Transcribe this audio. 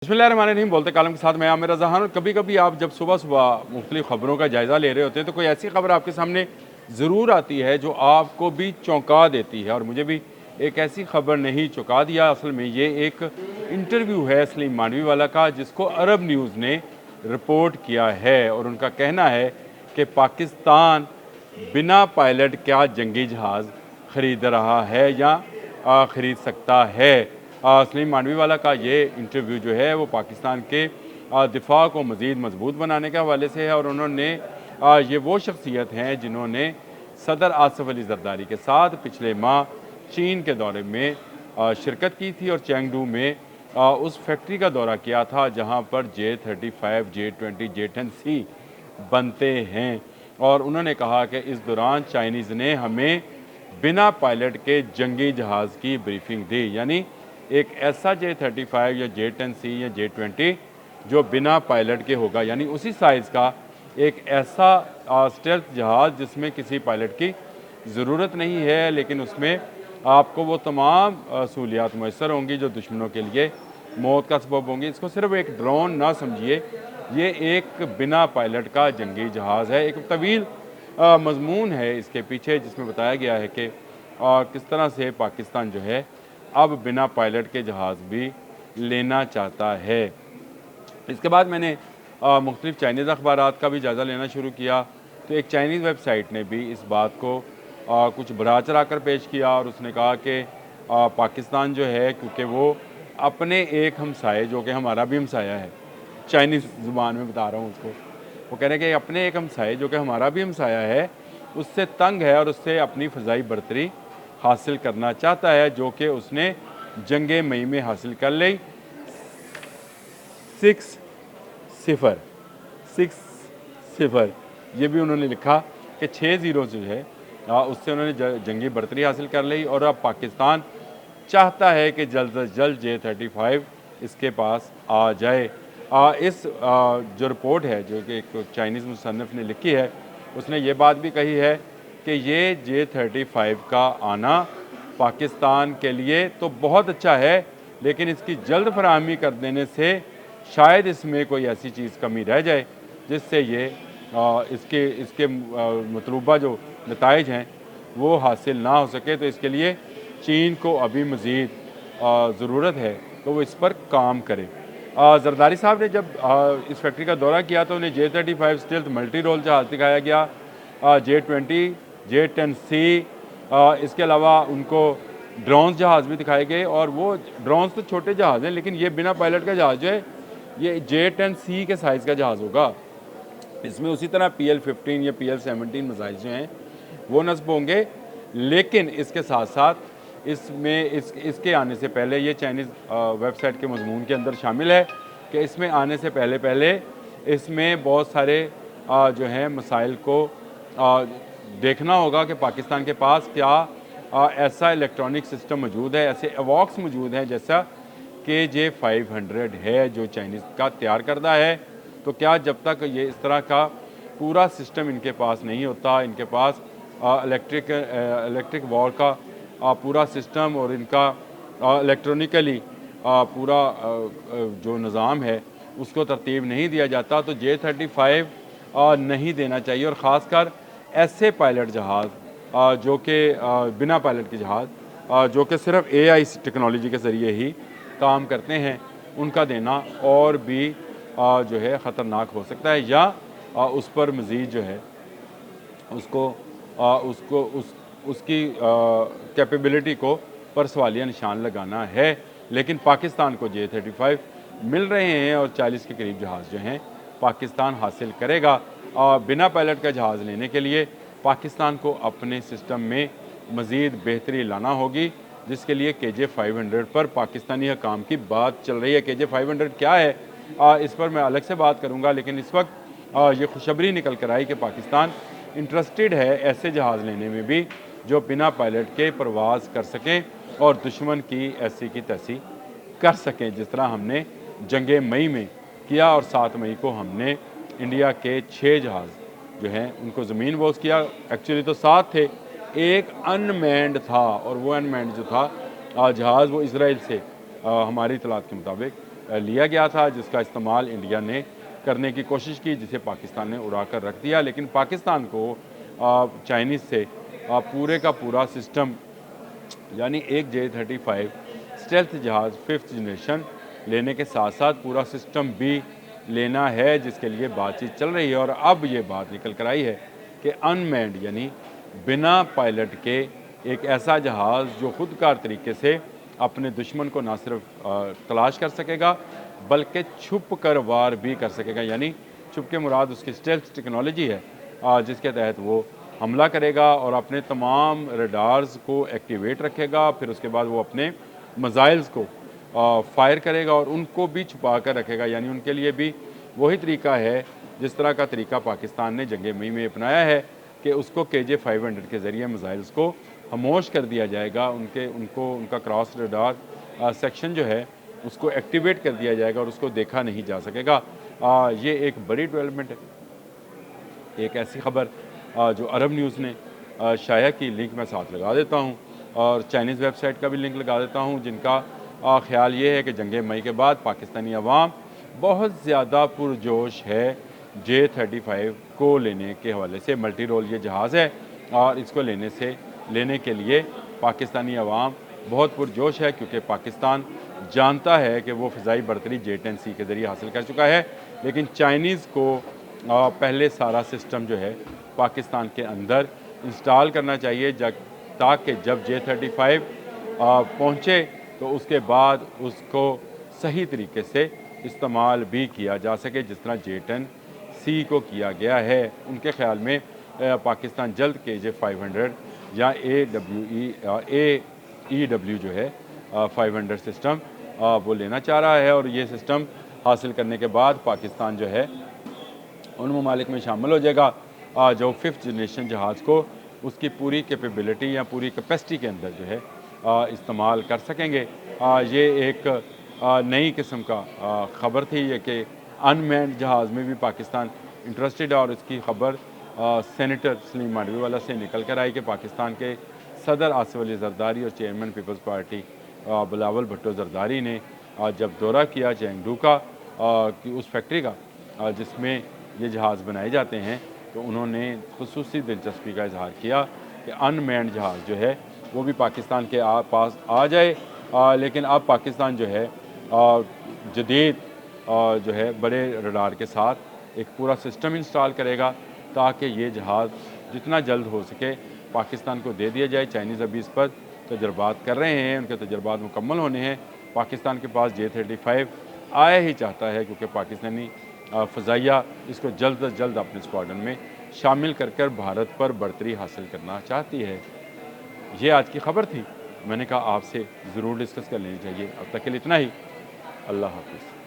बिस्मिल्लाहिर्रहमानिर्रहीम। बोलते कालम के साथ मैं आमिर रज़ा खान। और कभी कभी आप जब सुबह सुबह मुख्तलिफ़ ख़बरों का जायज़ा ले रहे होते हैं तो कोई ऐसी खबर आपके सामने ज़रूर आती है जो आपको भी चौंका देती है। और मुझे भी एक ऐसी खबर ने ही चौंका दिया। असल में ये एक इंटरव्यू है सलीम मानवी वाला का, जिसको अरब न्यूज़ ने रिपोर्ट किया है। और उनका कहना है कि पाकिस्तान बिना पायलट क्या जंगी जहाज़ ख़रीद रहा है या ख़रीद सकता है। सलीम मानवी वाला का ये इंटरव्यू जो है वो पाकिस्तान के दिफा को मज़ीद मजबूत बनाने के हवाले से है। और उन्होंने ये वो शख्सियत हैं जिन्होंने सदर आसफ़ अली ज़रदारी के साथ पिछले माह चीन के दौरे में शिरकत की थी और चेंगडू में उस फैक्ट्री का दौरा किया था जहाँ पर J-35, J-20, J-10C बनते हैं। और उन्होंने कहा कि इस दौरान चाइनीज़ ने हमें बिना पायलट के जंगी जहाज़ की ब्रीफिंग दी, यानी एक ऐसा J-35 या J-10C या J-20 जो बिना पायलट के होगा, यानी उसी साइज़ का एक ऐसा स्टेल्थ जहाज़ जिसमें किसी पायलट की ज़रूरत नहीं है, लेकिन उसमें आपको वो तमाम सहूलियात मैसर होंगी जो दुश्मनों के लिए मौत का सबब होंगी। इसको सिर्फ एक ड्रोन ना समझिए, ये एक बिना पायलट का जंगी जहाज़ है। एक तवील मज़मून है इसके पीछे जिसमें बताया गया है कि किस तरह से पाकिस्तान जो है अब बिना पायलट के जहाज़ भी लेना चाहता है। इसके बाद मैंने मुख्तलिफ़ चाइनीज़ अखबारात का भी जायज़ा लेना शुरू किया तो एक चाइनीज़ वेबसाइट ने भी इस बात को कुछ बढ़ा चढ़ा कर पेश किया। और उसने कहा कि पाकिस्तान जो है, क्योंकि वो अपने एक हमसाये जो कि हमारा भी हमसाया है, चाइनीज़ ज़ुबान में बता रहा हूँ उसको, वो कह रहे हैं कि अपने एक हमसाये जो कि हमारा भी हमसाया है उससे तंग है और उससे अपनी फ़ज़ाई बरतरी हासिल करना चाहता है, जो कि उसने जंगे मई में हासिल कर ली। 6-0 ये भी उन्होंने लिखा कि 6-0 जो है उससे उन्होंने जंगी बरतरी हासिल कर ली। और अब पाकिस्तान चाहता है कि जल्द अज जल्द J-35 इसके पास आ जाए। इस जो रिपोर्ट है जो कि एक चाइनीज़ मुसन्निफ़ ने लिखी है, उसने ये बात भी कही है कि ये J-35 का आना पाकिस्तान के लिए तो बहुत अच्छा है, लेकिन इसकी जल्द फराहमी कर देने से शायद इसमें कोई ऐसी चीज़ कमी रह जाए जिससे ये इसके मतलूबा जो नताइज हैं वो हासिल ना हो सके। तो इसके लिए चीन को अभी मज़ीद ज़रूरत है तो वो इस पर काम करे। जरदारी साहब ने जब इस फैक्ट्री का दौरा किया तो उन्हें J-35 स्टील्थ मल्टी रोल जहाज़ दिखाया गया, J-20, J-10C, इसके अलावा उनको ड्रोन्स जहाज़ भी दिखाए गए। और वो ड्रोन्स तो छोटे जहाज़ हैं, लेकिन ये बिना पायलट का जहाज़ जो है ये J-10C के साइज़ का जहाज़ होगा। इसमें उसी तरह PL-15 या PL-17 मिसाइल जो हैं वो नस्ब होंगे। लेकिन इसके साथ साथ इसमें इसके आने से पहले ये चाइनीज़ वेबसाइट के मज़मून के अंदर शामिल है कि इसमें आने से पहले इसमें बहुत सारे जो हैं मसाइल को देखना होगा कि पाकिस्तान के पास क्या ऐसा इलेक्ट्रॉनिक सिस्टम मौजूद है, ऐसे एवॉक्स मौजूद हैं जैसा कि J-500 है जो चाइनीज़ का तैयार करदा है। तो क्या जब तक ये इस तरह का पूरा सिस्टम इनके पास नहीं होता, इनके पास इलेक्ट्रिक वॉर का पूरा सिस्टम और इनका इलेक्ट्रॉनिकली पूरा जो निज़ाम है उसको तरतीब नहीं दिया जाता, तो J-35 नहीं देना चाहिए। और ख़ासकर ऐसे पायलट जहाज़ जो कि बिना पायलट के जहाज़ जो कि सिर्फ AI टेक्नोलॉजी के ज़रिए ही काम करते हैं, उनका देना और भी जो है ख़तरनाक हो सकता है, या उस पर मज़ीद जो है उसकी कैपेबिलिटी को पर सवालिया निशान लगाना है। लेकिन पाकिस्तान को J-35 मिल रहे हैं और 40 के करीब जहाज़ जो हैं पाकिस्तान हासिल करेगा। बिना पायलट का जहाज़ लेने के लिए पाकिस्तान को अपने सिस्टम में मज़ीद बेहतरी लाना होगी, जिसके लिए KJ-500 पर पाकिस्तानी हकाम की बात चल रही है। KJ-500 क्या है इस पर मैं अलग से बात करूँगा, लेकिन इस वक्त ये खुशखबरी निकल कर आई कि पाकिस्तान इंटरेस्टेड है ऐसे जहाज़ लेने में भी जो बिना पायलट के परवाज़ कर सकें और दुश्मन की ऐसी की तैसी कर सकें, जिस तरह हमने जंगे मई में किया। और 7 मई को हमने इंडिया के 6 जहाज़ जो हैं उनको ज़मीन बोस किया। एक्चुअली तो 7 थे, एक अनमैंड था और वो अनमैंड जो था जहाज़ वो इसराइल से हमारी इतलात के मुताबिक लिया गया था, जिसका इस्तेमाल इंडिया ने करने की कोशिश की, जिसे पाकिस्तान ने उड़ा कर रख दिया। लेकिन पाकिस्तान को चाइनीज़ से पूरे का पूरा सिस्टम यानी एक J-35 स्टेल्थ जहाज़ 5th जनरेशन लेने के साथ साथ पूरा सिस्टम भी लेना है, जिसके लिए बातचीत चल रही है। और अब ये बात निकल कर आई है कि अनमैन्ड यानी बिना पायलट के एक ऐसा जहाज़ जो खुदकार तरीके से अपने दुश्मन को ना सिर्फ तलाश कर सकेगा बल्कि छुप कर वार भी कर सकेगा। यानी छुप के मुराद उसकी स्टेल्थ टेक्नोलॉजी है, जिसके तहत वो हमला करेगा और अपने तमाम रडार्स को एक्टिवेट रखेगा। फिर उसके बाद वो अपने मिसाइल्स को फायर करेगा और उनको भी छुपा कर रखेगा। यानी उनके लिए भी वही तरीका है जिस तरह का तरीका पाकिस्तान ने जंग मई में अपनाया है कि उसको KJ-500 के ज़रिए मिसाइल्स को खामोश कर दिया जाएगा। उनका क्रॉस रडार सेक्शन जो है उसको एक्टिवेट कर दिया जाएगा और उसको देखा नहीं जा सकेगा। ये एक बड़ी डेवलपमेंट है। एक ऐसी खबर जो अरब न्यूज़ ने शाया की, लिंक मैं साथ लगा देता हूँ और चाइनीज़ वेबसाइट का भी लिंक लगा देता हूँ, जिनका ख्याल ये है कि जंग मई के बाद पाकिस्तानी अवाम बहुत ज़्यादा पुरजोश है J-35 को लेने के हवाले से। मल्टी रोल ये जहाज़ है और इसको लेने के लिए पाकिस्तानी अवाम बहुत पुरजोश है, क्योंकि पाकिस्तान जानता है कि वो फ़िज़ाई बरतरी J-10C के ज़रिए हासिल कर चुका है। लेकिन चाइनीज़ को पहले सारा सिस्टम जो है पाकिस्तान के अंदर इंस्टॉल करना चाहिए, ताकि जब J-35 पहुँचे तो उसके बाद उसको सही तरीके से इस्तेमाल भी किया जा सके, जिस तरह J-10C को किया गया है। उनके ख़्याल में पाकिस्तान जल्द KJ-500 या AEW जो है 500 सिस्टम वो लेना चाह रहा है और ये सिस्टम हासिल करने के बाद पाकिस्तान जो है उन ममालिक में शामिल हो जाएगा जो 5th जनरेशन जहाज़ को उसकी पूरी कैपेबिलिटी या पूरी कैपेसिटी के अंदर जो है इस्तेमाल कर सकेंगे। ये एक नई किस्म का ख़बर थी ये कि अनमैन्ड जहाज़ में भी पाकिस्तान इंटरेस्टेड है और इसकी ख़बर सेनेटर सलीम मांडवीवाला से निकल कर आई कि पाकिस्तान के सदर आसिफ अली जरदारी और chairman Peoples Party Bilawal Bhutto Zardari ने जब दौरा किया चेंगडू का कि उस फैक्ट्री का जिसमें ये जहाज़ बनाए जाते हैं, तो उन्होंने खुसूसी दिलचस्पी का इजहार किया कि अनमैन्ड जहाज़ जो है वो भी पाकिस्तान के पास आ जाए। लेकिन अब पाकिस्तान जो है जदीद जो है बड़े रडार के साथ एक पूरा सिस्टम इंस्टॉल करेगा, ताकि ये जहाज़ जितना जल्द हो सके पाकिस्तान को दे दिया जाए। चाइनीज़ अभी इस पर तजर्बात कर रहे हैं, उनके तजर्बात मुकम्मल होने हैं। पाकिस्तान के पास J-35 आया ही चाहता है, क्योंकि पाकिस्तानी फ़ज़ाइया इसको जल्द अज जल्द अपने स्क्वाड्रन में शामिल कर भारत पर बढ़तरी हासिल करना चाहती है। ये आज की ख़बर थी, मैंने कहा आपसे ज़रूर डिस्कस कर लेनी चाहिए। अब तक के लिए इतना ही। अल्लाह हाफ़िज़।